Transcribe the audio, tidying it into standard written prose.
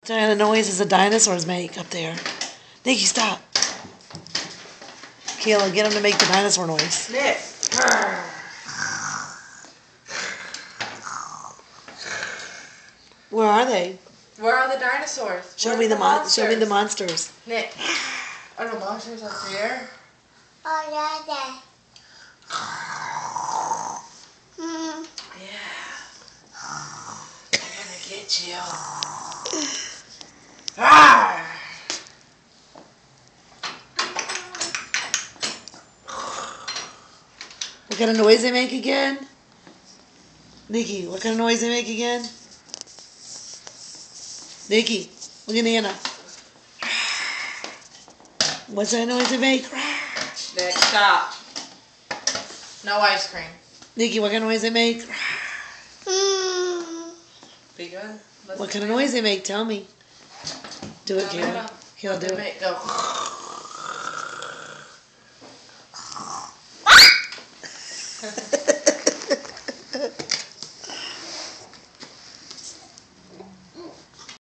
What kind of noises the dinosaurs make up there? Nikki, stop. Kayla, get him to make the dinosaur noise. Nick. Where are they? Where are the dinosaurs? Show me the monsters. Show me the monsters. Nick. Are the monsters up here? Oh, yeah, there. Yeah. I'm gonna get you. Ah! What kind of noise they make again? Nikki, what kind of noise they make again? Nikki, look at Nana. What's that noise they make? Nick, stop. No ice cream. Nikki, what kind of noise they make? Be good. What kind of noise they make? Tell me. Do it, Kayla. Kayla, do it. Go.